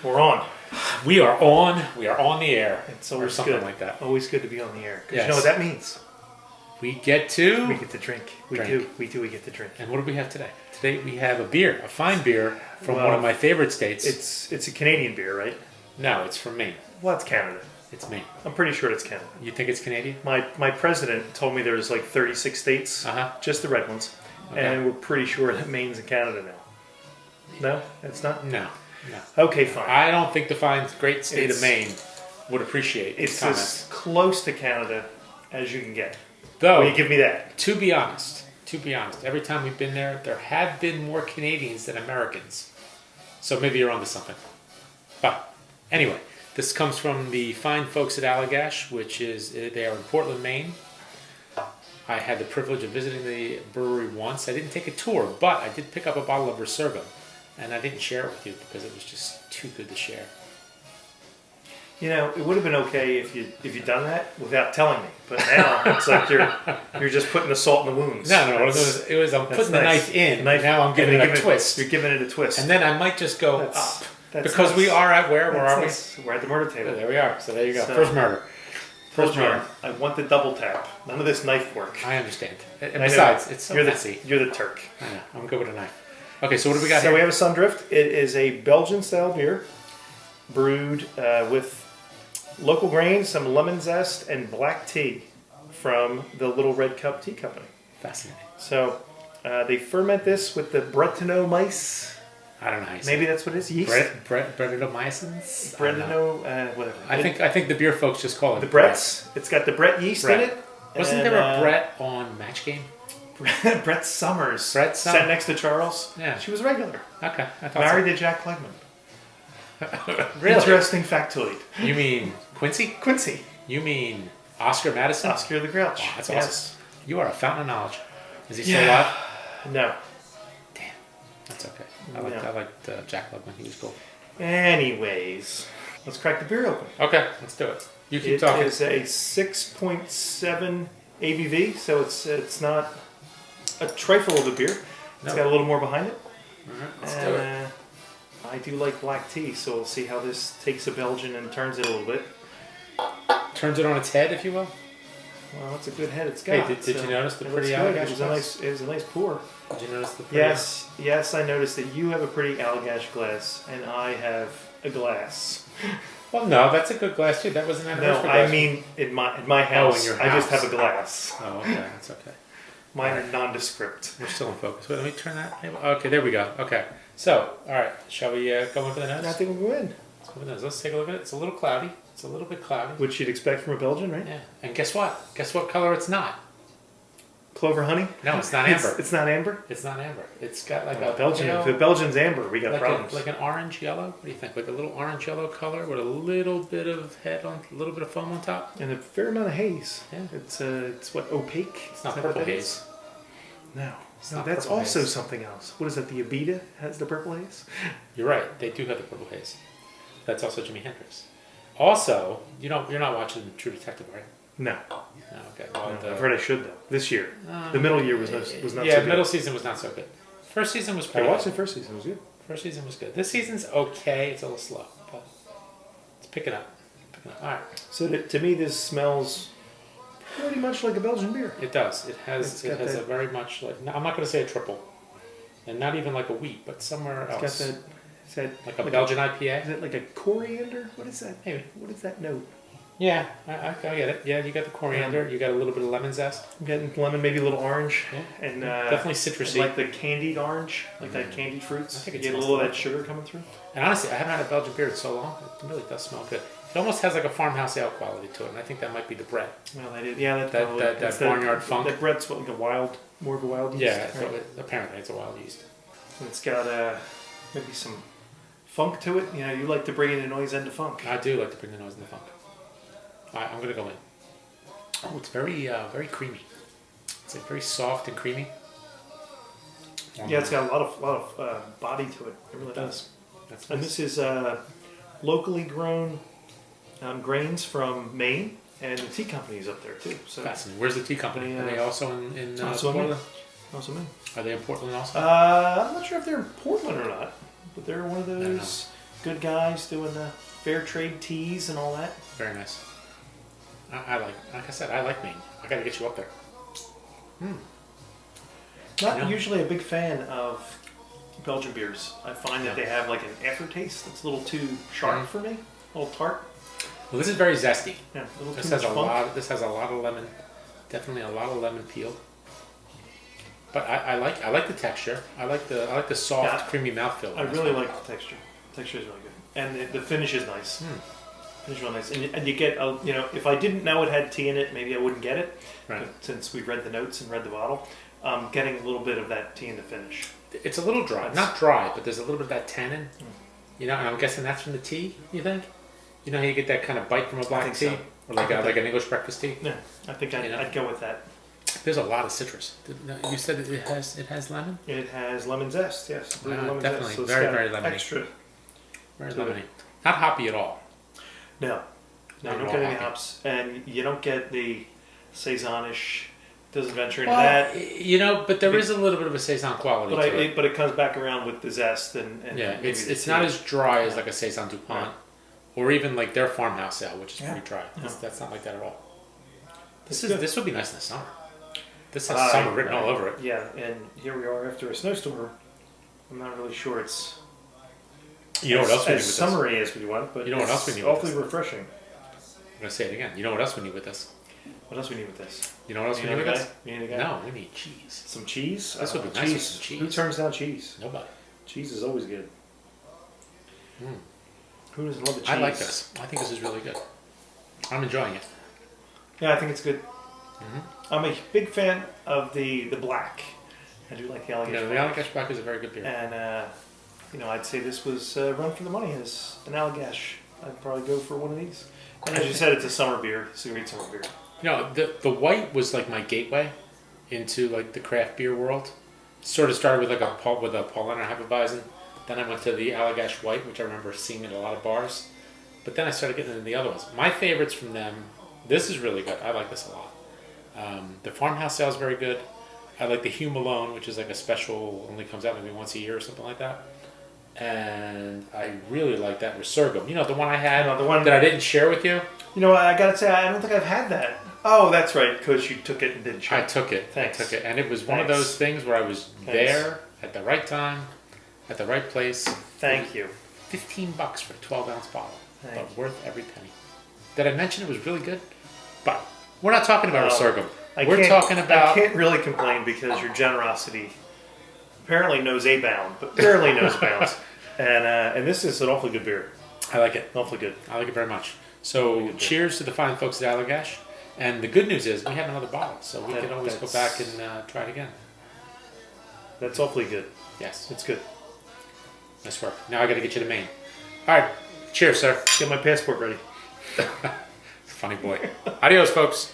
We're on. We are on. We are on the air. It's always or something good. like that. Always good to be on the air. Because Yes. you know what that means? We get to... We get to drink. We Drink. do. We do. We get to drink. And what do we have today? Today we have a beer, a fine beer from Well, one of my favorite states. It's a Canadian beer, right? No, it's from Maine. Well, it's Canada. It's Maine. I'm pretty sure it's Canada. You think it's Canadian? My president told me there's like 36 states, just the red ones, Okay. and we're pretty sure that Maine's in Canada now. No, it's not. No. Okay, fine. I don't think the fine, great state of Maine would appreciate these It's comments. as close to Canada as you can get. Though, Will you give me that? to be honest, every time we've been there have been more Canadians than Americans. So maybe you're onto something. But anyway, this comes from the fine folks at Allagash, which is, they are in Portland, Maine. I had the privilege of visiting the brewery once. I didn't take a tour, but I did pick up a bottle of Reserva. And I didn't share it with you because it was just too good to share. You know, it would have been okay if you'd done that without telling me. But now it's like you're just putting the salt in the wounds. No, it was I'm putting the knife in. Now I'm giving it a twist. You're giving it a twist. And then I might just go up. That's Because nice. we are at where? Where are we? Nice. We're at the murder table. Oh, there we are. So there you go. So- First murder. First John, murder. I want the double tap. None of this knife work. I understand. And I know. besides, it's so you're messy. You're the Turk. I know. I'm good with a knife. Okay, so what do we got So here? we have a Sundrift. It is a Belgian-style beer, brewed with local grains, some lemon zest, and black tea from the Little Red Cup Tea Company. Fascinating. So they ferment this with the Brettanomyces. I don't know how you say Maybe that's what it is. Yeast. Brettanomyces? Whatever. I think the beer folks just call it The Bretts. It's got the Brett yeast Brett. in it. Wasn't there a Brett on Match Game? Brett Summers. Brett Summers. Sat next to Charles. Yeah. She was regular. Okay, I thought Married to Jack Klugman. so. Really? Interesting factoid. You mean Quincy? Quincy. You mean Oscar Madison? Oscar the Grouch. Wow, that's Yes. awesome. You are a fountain of knowledge. Is he still alive? No. Damn. That's okay. I No. liked Jack Lugman. He was cool. Anyways, let's crack the beer open. Okay, let's do it. You keep It talking. is a 6.7 ABV, so it's not a trifle of a beer. It's No. got a little more behind it. All right, let's do it. I do like black tea, so we'll see how this takes a Belgian and turns it a little bit. Turns it on its head, if you will. Well, it's a good head it's got. Hey, did you notice the it pretty looks good. Allagash It was glass? it was a nice pour. Did you notice the pretty? Yes, I noticed that you have a pretty Allagash glass, and I have a glass. Well, no, that's a good glass too. That was an No, anniversary I glass. mean in my house. in your I just house. have a glass. Oh, okay, that's okay. Mine are nondescript. We're still in focus. Wait, let me turn that. Okay, there we go. Okay, so all right, shall we go in for the nose? I think we'll go in. Let's go for the nose. Let's take a look at it. It's a little cloudy. It's a little bit cloudy. Which you'd expect from a Belgian, right? Yeah. And guess what? Guess what color it's not? Clover honey? No, it's not amber. It's not amber? It's not amber. It's got like Well, a Belgian. you know, If the Belgian's amber, we got like problems. like an orange yellow. What do you think? Like a little orange yellow color with a little bit of head on, a little bit of foam on top. And a fair amount of haze. Yeah. It's what, opaque? It's not Is that what purple that haze. is? No. It's No, not that's purple also haze. something else. What is that? The Abita has the purple haze? You're right. They do have the purple haze. That's also Jimi Hendrix. Also, you're not watching True Detective, right? No. No, okay. Well, No, I've heard I should, though. This year. The middle year was not so yeah, good. middle season was not so good. First season was I pretty watched good. the first season. It was good. First season was good. This season's okay. It's a little slow, but it's picking up. All right. So to me, this smells pretty much like a Belgian beer. It does. It has It's got a that- very much like, I'm not going to say a triple, and not even like a wheat, but somewhere It's else. got that. Is that Like a Belgian Is IPA. it like a coriander? What is that? Maybe. What is that note? Yeah, I get it. Yeah, you got the coriander. You got a little bit of lemon zest. I'm getting lemon, maybe a little orange, Yeah. and Definitely citrusy. like the candied orange, like that candied fruits. I think You it get a smells little of that delightful. sugar coming through. And honestly, I haven't had a Belgian beer in so long. It really does smell good. It almost has like a farmhouse ale quality to it, and I think that might be the bread. Well, that is, yeah, That probably- it's barnyard funk. That bread's what, like a wild, more of a wild yeast. Yeah, right? apparently it's a wild yeast. And it's got maybe some funk to it. You know, you like to bring in the noise and the funk. I do like to bring the nose in the funk. All right, I'm gonna go in. Oh, it's very creamy. It's like very soft and creamy. Yeah, it's got a lot of body to it. It really does. That's And nice. this is locally grown grains from Maine, and the tea company is up there too. So Fascinating. Where's the tea company? Are they also in also in Maine. Portland? Also Maine. Are they in Portland also? I'm not sure if they're in Portland or not, but they're one of those Good guys doing the Fair Trade teas and all that. Very nice. I like I said, I like Maine. I got to get you up there. Not usually a big fan of Belgian beers. I find that they have like an aftertaste that's a little too sharp for me, a little tart. Well, this is very zesty. Yeah, a little This too has much a funk. lot. This has a lot of lemon. Definitely a lot of lemon peel. But I like the texture. I like the soft, creamy mouthfeel. I really like the texture. The texture is really good, and the finish is nice. Finish is really nice, and you get if I didn't know it had tea in it, maybe I wouldn't get it. Right. But since we read the notes and read the bottle, getting a little bit of that tea in the finish. It's a little dry, not dry, but there's a little bit of that tannin. And I'm guessing that's from the tea. You think? You know how you get that kind of bite from a black tea, so. or like an English breakfast tea. Yeah, I think I'd go with that. There's a lot of citrus. You said it has lemon. It has lemon zest. Yes, lemon definitely zest. So very it's got lemony. Extra. Very lemony. Not hoppy at all. No, you Not don't at get all any hoppy. hops, and you don't get the saisonish. Doesn't venture into Well, that. but there is a little bit of a saison quality to it. But it comes back around with the zest and Yeah, maybe the it's tea. not as dry as like a saison DuPont, or even like their farmhouse ale, which is pretty dry. Yeah. That's not like that at all. It's This would be nice in the summer. This has summer written all over it. Yeah, and here we are after a snowstorm. I'm not really sure it's You know what else we need as with summery as we want, but You know what it's else we need with awfully this? refreshing. I'm gonna say it again. You know what else we need with this? What else we need with this? You know what else we You need need with a this? guy? You need a guy? No, we need cheese. Some cheese? This would be nice with some cheese. Who turns down cheese? Nobody. Cheese is always good. Who doesn't love the cheese? I like this. I think this is really good. I'm enjoying it. Yeah, I think it's good. I'm a big fan of the black. I do like the Allagash The Black. Allagash Brewing Co is a very good beer. And I'd say this was run for the money as an Allagash. I'd probably go for one of these. And as you said, it's a summer beer. It's a great summer beer. The white was like my gateway into like the craft beer world. It sort of started with a Paulaner Hefeweizen. Then I went to the Allagash White, which I remember seeing at a lot of bars. But then I started getting into the other ones. My favorites from them, this is really good. I like this a lot. The Farmhouse Ale is very good. I like the Hugh Malone, which is like a special, only comes out maybe once a year or something like that. And I really like that Resurgam. The one I had, the one that I didn't share with you? I gotta say, I don't think I've had that. Oh, that's right, because you took it and didn't share. I took it. Thanks. I took it. And it was one of those things where I was there at the right time, at the right place. Thank you. $15 for a 12-ounce bottle. Thank But worth every penny. Did I mention it was really good? But we're not talking about Resurgam. We're talking about... I can't really complain because your generosity apparently knows a bound, but barely knows bounds. And this is an awfully good beer. I like it. Awfully good. I like it very much. So cheers to the fine folks at Allagash. And the good news is we have another bottle, so we can always go back and try it again. That's awfully good. Yes. It's good. Nice work. Now I got to get you to Maine. All right. Cheers, sir. Get my passport ready. Funny boy. Adios, folks.